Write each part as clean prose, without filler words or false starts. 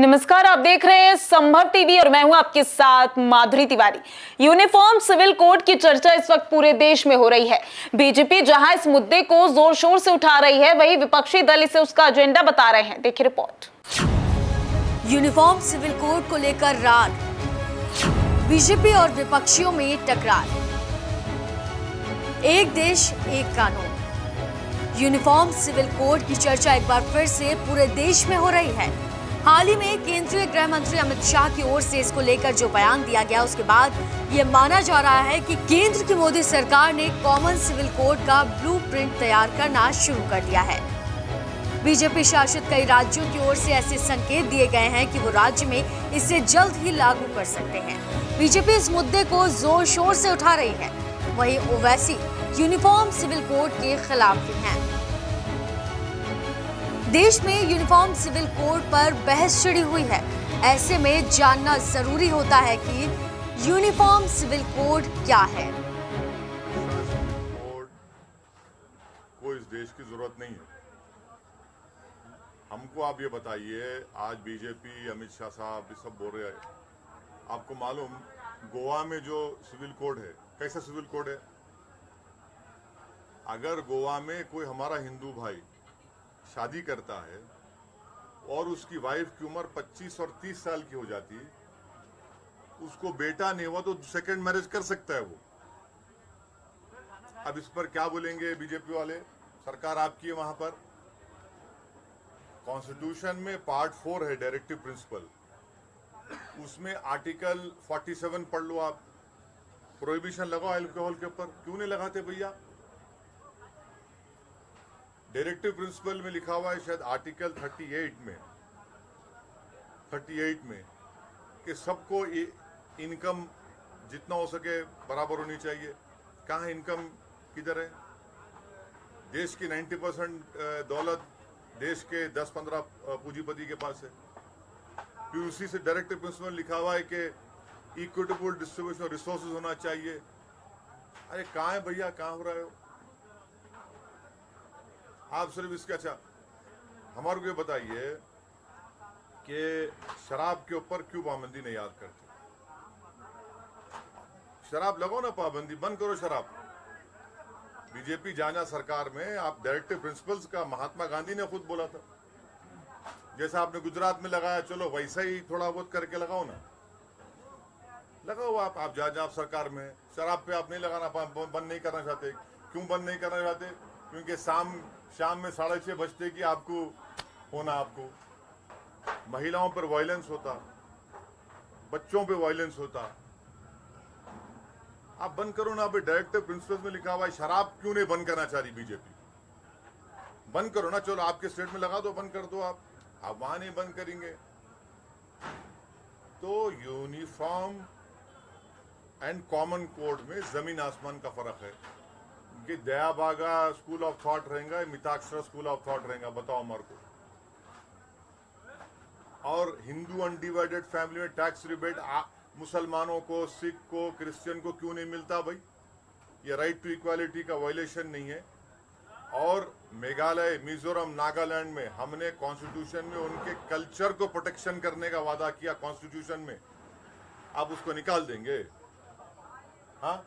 नमस्कार, आप देख रहे हैं संभव टीवी और मैं हूं आपके साथ माधुरी तिवारी। यूनिफॉर्म सिविल कोड की चर्चा इस वक्त पूरे देश में हो रही है। बीजेपी जहां इस मुद्दे को जोर शोर से उठा रही है, वहीं विपक्षी दल इसे उसका एजेंडा बता रहे हैं। देखिए रिपोर्ट। यूनिफॉर्म सिविल कोड को लेकर राग, बीजेपी और विपक्षियों में टकरार। एक देश एक कानून। यूनिफॉर्म सिविल कोड की चर्चा एक बार फिर से पूरे देश में हो रही है। हाल ही में केंद्रीय गृह मंत्री अमित शाह की ओर से इसको लेकर जो बयान दिया गया, उसके बाद ये माना जा रहा है कि केंद्र की मोदी सरकार ने कॉमन सिविल कोड का ब्लूप्रिंट तैयार करना शुरू कर दिया है। बीजेपी शासित कई राज्यों की ओर से ऐसे संकेत दिए गए हैं कि वो राज्य में इसे जल्द ही लागू कर सकते हैं। बीजेपी इस मुद्दे को जोर शोर से उठा रही है, वहीं ओवैसी यूनिफॉर्म सिविल कोड के खिलाफ भी हैं। देश में यूनिफॉर्म सिविल कोड पर बहस छिड़ी हुई है। ऐसे में जानना जरूरी होता है कि यूनिफॉर्म सिविल कोड क्या है। कोड को इस देश की जरूरत नहीं है। हमको आप ये बताइए, आज बीजेपी अमित शाह साहब ये सब बोल रहे हैं, आपको मालूम गोवा में जो सिविल कोड है, कैसा सिविल कोड है? अगर गोवा में कोई हमारा हिंदू भाई शादी करता है और उसकी वाइफ की उम्र 25 और 30 साल की हो जाती है, उसको बेटा नहीं हुआ तो सेकंड मैरिज कर सकता है वो। अब इस पर क्या बोलेंगे बीजेपी वाले? सरकार आपकी है वहां पर। कॉन्स्टिट्यूशन में पार्ट 4 है डायरेक्टिव प्रिंसिपल, उसमें आर्टिकल 47 पढ़ लो आप। प्रोहिबिशन लगाओ अल्कोहल के ऊपर, क्यों नहीं लगाते भैया? डायरेक्टिव प्रिंसिपल में लिखा हुआ है शायद आर्टिकल 38 में कि सबको इनकम जितना हो सके बराबर होनी चाहिए। कहाँ इनकम किधर है? देश की 90% दौलत देश के 10-15 पूंजीपति के पास है। फिर उसी से डायरेक्टिव प्रिंसिपल लिखा हुआ है कि इक्विटेबल डिस्ट्रीब्यूशन ऑफ रिसोर्सेज होना चाहिए। अरे कहाँ है भैया, कहाँ हो रहा है? आप सिर्फ इसका अच्छा हमारे को ये बताइए कि शराब के ऊपर क्यों पाबंदी नहीं याद करते? शराब लगाओ ना पाबंदी, बंद करो शराब। बीजेपी जाना सरकार में आप डायरेक्टिव प्रिंसिपल्स का महात्मा गांधी ने खुद बोला था। जैसा आपने गुजरात में लगाया, चलो वैसा ही थोड़ा बहुत करके लगाओ ना, लगाओ आप जहाँ सरकार में। शराब पे आप नहीं लगाना, बंद नहीं करना चाहते। क्यों बंद नहीं करना चाहते? क्योंकि शाम में 6:30 बजते कि आपको होना, आपको महिलाओं पर वायलेंस होता, बच्चों पे वायलेंस होता। आप बंद करो ना। अभी डायरेक्टिव प्रिंसिपल्स में लिखा हुआ है, शराब क्यों नहीं बंद करना चाह रही बीजेपी? बंद करो ना, चलो आपके स्टेट में लगा दो, बंद कर दो। आप वहां नहीं बंद करेंगे तो यूनिफॉर्म एंड कॉमन कोड में जमीन आसमान का फर्क है कि दयाबागा स्कूल ऑफ थॉट रहेगा, मिताक्षरा स्कूल ऑफ थॉट रहेगा। बताओ हमारे को। और हिंदू अनडिवाइडेड फैमिली में टैक्स रिबेट मुसलमानों को, सिख को, क्रिश्चियन को क्यों नहीं मिलता भाई? ये राइट टू इक्वालिटी का वायलेशन नहीं है? और मेघालय, मिजोरम, नागालैंड में हमने कॉन्स्टिट्यूशन में उनके कल्चर को प्रोटेक्शन करने का वादा किया कॉन्स्टिट्यूशन में, आप उसको निकाल देंगे? हाँ।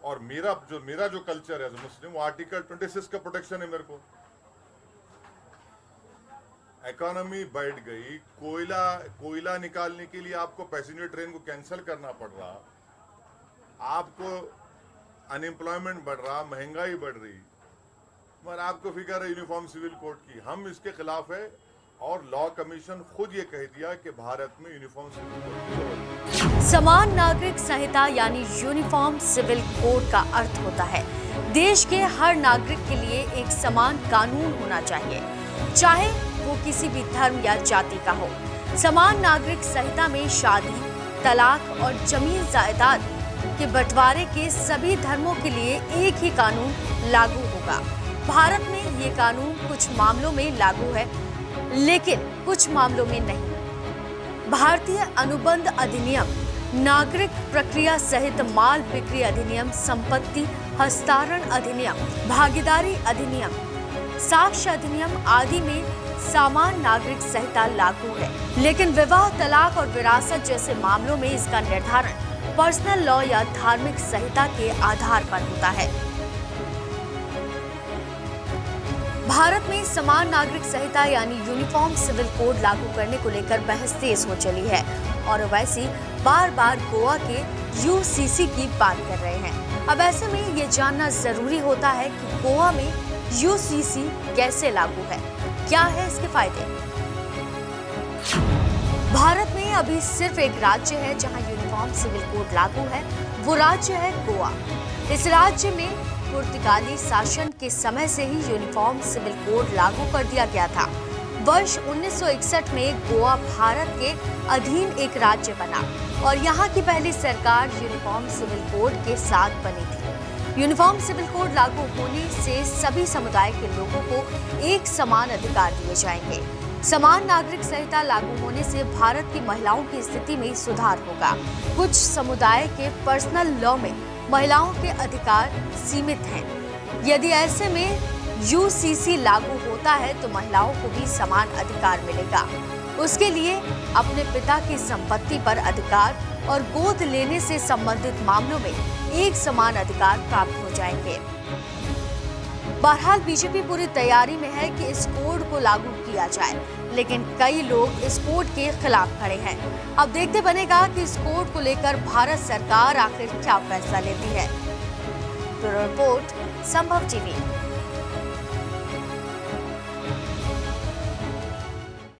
और मेरा जो कल्चर है एज मुस्लिम, वो आर्टिकल 26 का प्रोटेक्शन है मेरे को। इकोनॉमी बढ़ गई, कोयला निकालने के लिए आपको पैसेंजर ट्रेन को कैंसिल करना पड़ रहा, आपको अनएम्प्लॉयमेंट बढ़ रहा, महंगाई बढ़ रही, मगर आपको फिक्र है यूनिफॉर्म सिविल कोड की। हम इसके खिलाफ है और लॉ कमीशन खुद ये कह दिया कि भारत में यूनिफॉर्म सिविल कोड की जरूरत है। समान नागरिक संहिता यानी यूनिफॉर्म सिविल कोड का अर्थ होता है देश के हर नागरिक के लिए एक समान कानून होना चाहिए, चाहे वो किसी भी धर्म या जाति का हो। समान नागरिक संहिता में शादी, तलाक और जमीन जायदाद के बंटवारे के सभी धर्मों के लिए एक ही कानून लागू होगा। भारत में ये कानून कुछ मामलों में लागू है, लेकिन कुछ मामलों में नहीं। भारतीय अनुबंध अधिनियम, नागरिक प्रक्रिया सहित माल बिक्री अधिनियम, संपत्ति हस्तांतरण अधिनियम, भागीदारी अधिनियम, साक्ष्य अधिनियम आदि में समान नागरिक संहिता लागू है, लेकिन विवाह, तलाक और विरासत जैसे मामलों में इसका निर्धारण पर्सनल लॉ या धार्मिक संहिता के आधार पर होता है। भारत में समान नागरिक संहिता यानी यूनिफॉर्म सिविल कोड लागू करने को लेकर बहस तेज हो चली है और ओवैसी बार बार गोवा के यूसीसी की बात कर रहे हैं। अब ऐसे में ये जानना जरूरी होता है कि गोवा में यूसीसी कैसे लागू है, क्या है इसके फायदे। भारत में अभी सिर्फ एक राज्य है जहां यूनिफॉर्म सिविल कोड लागू है, वो राज्य है गोवा। इस राज्य में पुर्तगाली शासन के समय से ही यूनिफॉर्म सिविल कोड लागू कर दिया गया था। वर्ष 1961 में गोवा भारत के अधीन एक राज्य बना और यहाँ की पहली सरकार यूनिफॉर्म सिविल कोड के साथ बनी थी। यूनिफॉर्म सिविल कोड लागू होने से सभी समुदाय के लोगों को एक समान अधिकार दिए जाएंगे। समान नागरिक संहिता लागू होने से भारत की महिलाओं की स्थिति में सुधार होगा। कुछ समुदाय के पर्सनल लॉ में महिलाओं के अधिकार सीमित हैं। यदि ऐसे में यूसीसी लागू होता है तो महिलाओं को भी समान अधिकार मिलेगा। उसके लिए अपने पिता की संपत्ति पर अधिकार और गोद लेने से संबंधित मामलों में एक समान अधिकार प्राप्त हो जाएंगे। बहरहाल बीजेपी पूरी तैयारी में है कि इस कोड को लागू किया जाए, लेकिन कई लोग इस कोड के खिलाफ खड़े हैं। अब देखते बनेगा कि इस कोड को लेकर भारत सरकार आखिर क्या फैसला लेती है। ब्यूरो रिपोर्ट, संभव टीवी।